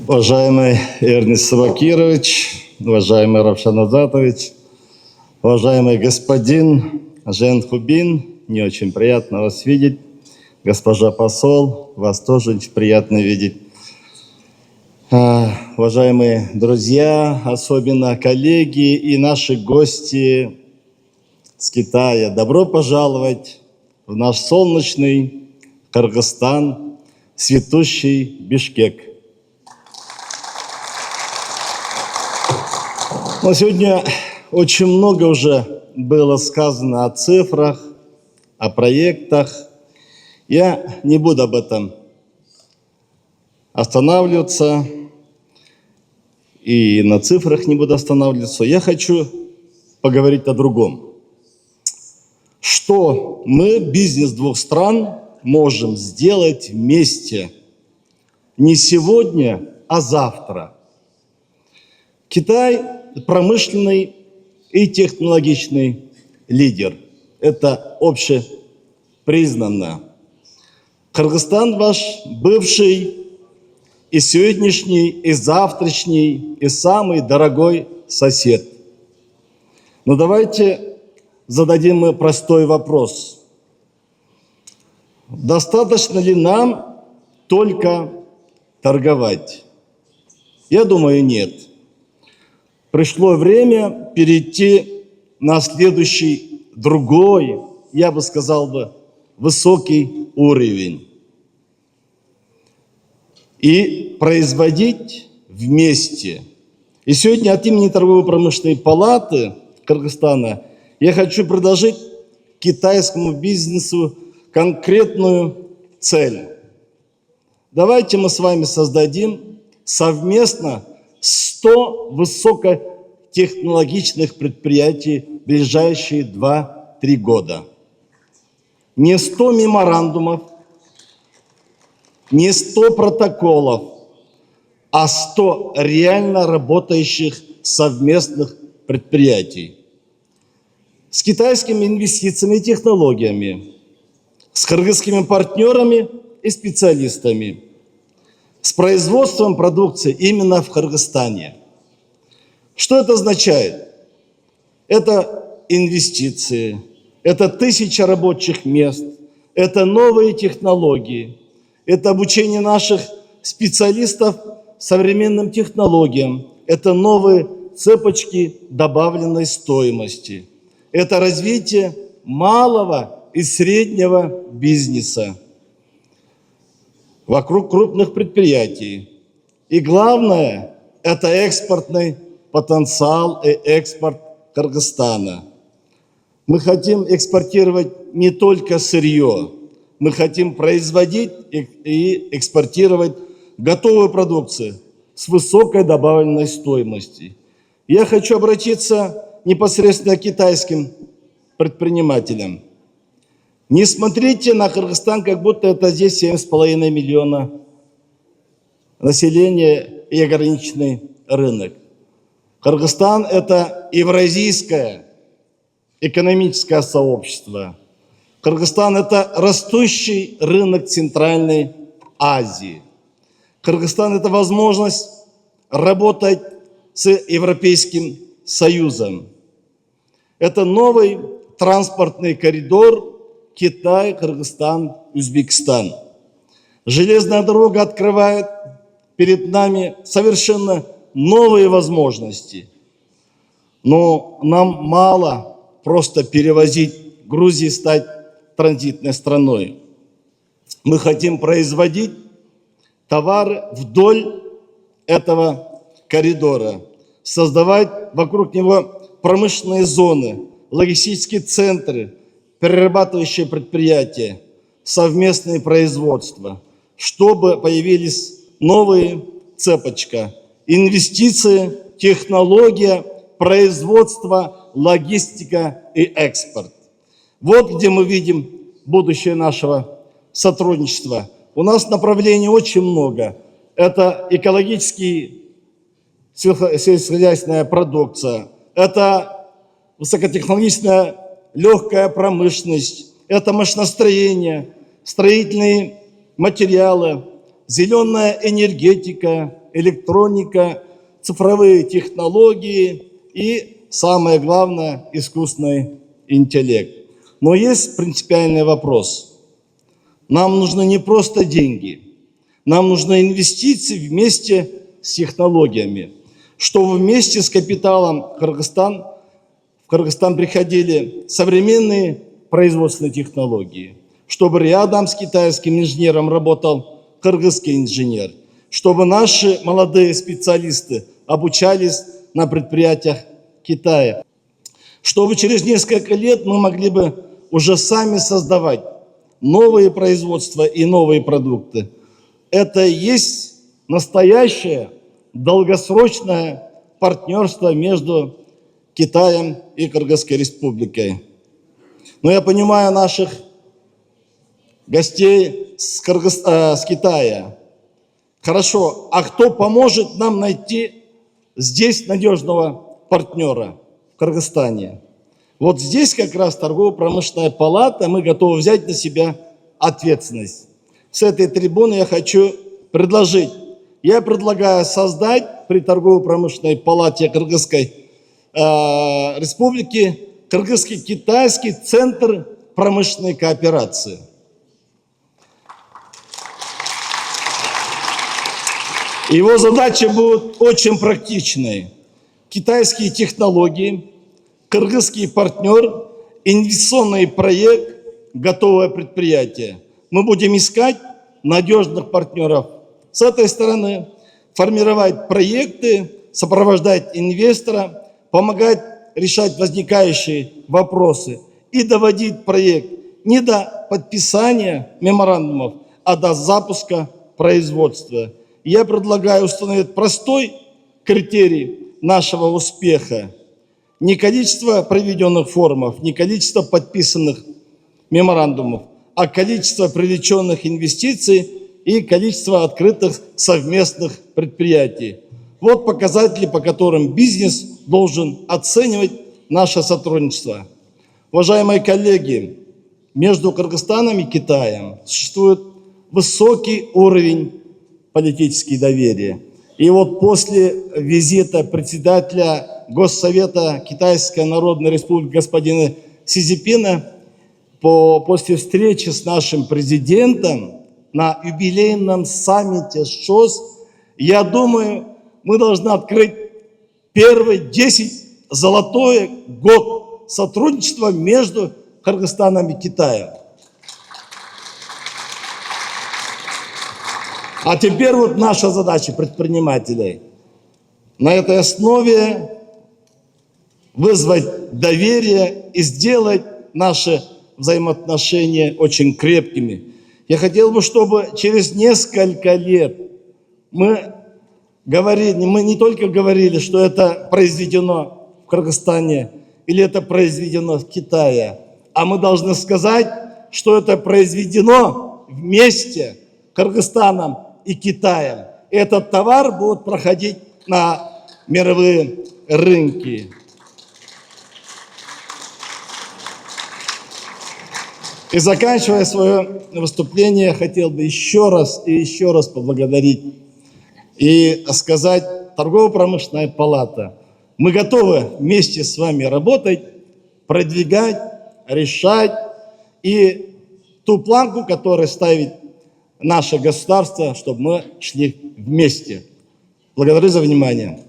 Уважаемый Эрнест Савакирович, уважаемый Равшан Азатович, уважаемый господин Жен Хубин, мне очень приятно вас видеть. Госпожа посол, вас тоже очень приятно видеть. Уважаемые друзья, особенно коллеги и наши гости с Китая, добро пожаловать в наш солнечный Кыргызстан, цветущий Бишкек. Но сегодня очень много уже было сказано о цифрах, о проектах. Я не буду об этом останавливаться, и на цифрах не буду останавливаться. Я хочу поговорить о другом. Что мы, бизнес двух стран, можем сделать вместе не сегодня, а завтра. Китай – промышленный и технологичный лидер. Это общепризнанно. Кыргызстан ваш бывший и сегодняшний, и завтрашний, и самый дорогой сосед. Но давайте зададим мы простой вопрос. Достаточно ли нам только торговать? Я думаю, нет. Пришло время перейти на следующий, другой, я бы сказал, высокий уровень. И производить вместе. И сегодня от имени Торгово-промышленной палаты Кыргызстана я хочу предложить китайскому бизнесу конкретную цель. Давайте мы с вами создадим совместно 100 высокотехнологичных предприятий в ближайшие 2-3 года. Не 100 меморандумов, не 100 протоколов, а 100 реально работающих совместных предприятий. С китайскими инвестициями и технологиями, с кыргызскими партнерами и специалистами, с производством продукции именно в Кыргызстане. Что это означает? Это инвестиции, это 1000 рабочих мест, это новые технологии, это обучение наших специалистов современным технологиям, это новые цепочки добавленной стоимости, это развитие малого и среднего бизнеса вокруг крупных предприятий. И главное, это экспортный потенциал и экспорт Кыргызстана. Мы хотим экспортировать не только сырье, мы хотим производить и экспортировать готовую продукцию с высокой добавленной стоимостью. Я хочу обратиться непосредственно к китайским предпринимателям. Не смотрите на Кыргызстан, как будто это здесь 7,5 миллиона населения и ограниченный рынок. Кыргызстан – это евразийское экономическое сообщество. Кыргызстан – это растущий рынок Центральной Азии. Кыргызстан – это возможность работать с Европейским Союзом. Это новый транспортный коридор Китай, Кыргызстан, Узбекистан. Железная дорога открывает перед нами совершенно новые возможности. Но нам мало просто перевозить Грузию, стать транзитной страной. Мы хотим производить товары вдоль этого коридора, создавать вокруг него промышленные зоны, логистические центры, перерабатывающие предприятия, совместные производства, чтобы появились новые цепочки, инвестиции, технология, производство, логистика и экспорт. Вот где мы видим будущее нашего сотрудничества. У нас направлений очень много. Это экологическая сельскохозяйственная продукция, это высокотехнологичная легкая промышленность, это машиностроение, строительные материалы, зеленая энергетика, электроника, цифровые технологии и, самое главное, искусственный интеллект. Но есть принципиальный вопрос. Нам нужны не просто деньги, нам нужны инвестиции вместе с технологиями, чтобы вместе с капиталом в Кыргызстан приходили современные производственные технологии, чтобы рядом с китайским инженером работал кыргызский инженер, чтобы наши молодые специалисты обучались на предприятиях Китая, чтобы через несколько лет мы могли бы уже сами создавать новые производства и новые продукты. Это и есть настоящее долгосрочное партнерство между Китаем и Кыргызской Республикой. Но я понимаю наших гостей с Китая. Хорошо, а кто поможет нам найти здесь надежного партнера в Кыргызстане? Вот здесь как раз торгово-промышленная палата, мы готовы взять на себя ответственность. С этой трибуны я хочу предложить. Я предлагаю создать при торгово-промышленной палате Кыргызской Республики Кыргызский-Китайский центр промышленной кооперации. Его задача будет очень практичной. Китайские технологии, кыргызский партнер, инвестиционный проект, готовое предприятие. Мы будем искать надежных партнеров с этой стороны, формировать проекты, сопровождать инвестора, помогать решать возникающие вопросы и доводить проект не до подписания меморандумов, а до запуска производства. Я предлагаю установить простой критерий нашего успеха. Не количество проведенных форумов, не количество подписанных меморандумов, а количество привлеченных инвестиций и количество открытых совместных предприятий. Вот показатели, по которым бизнес должен оценивать наше сотрудничество. Уважаемые коллеги, между Кыргызстаном и Китаем существует высокий уровень политического доверия. И вот после визита председателя Госсовета Китайской Народной Республики господина Си Цзиньпина, после встречи с нашим президентом на юбилейном саммите ШОС, я думаю, мы должны открыть первый 10-золотой год сотрудничества между Кыргызстаном и Китаем. А теперь вот наша задача предпринимателей. На этой основе вызвать доверие и сделать наши взаимоотношения очень крепкими. Я хотел бы, чтобы через несколько лет мы не только говорили, что это произведено в Кыргызстане или это произведено в Китае, а мы должны сказать, что это произведено вместе Кыргызстаном и Китаем. Этот товар будет проходить на мировые рынки. И заканчивая свое выступление, я хотел бы еще раз поблагодарить и сказать: торгово-промышленная палата, мы готовы вместе с вами работать, продвигать, решать и ту планку, которую ставит наше государство, чтобы мы шли вместе. Благодарю за внимание.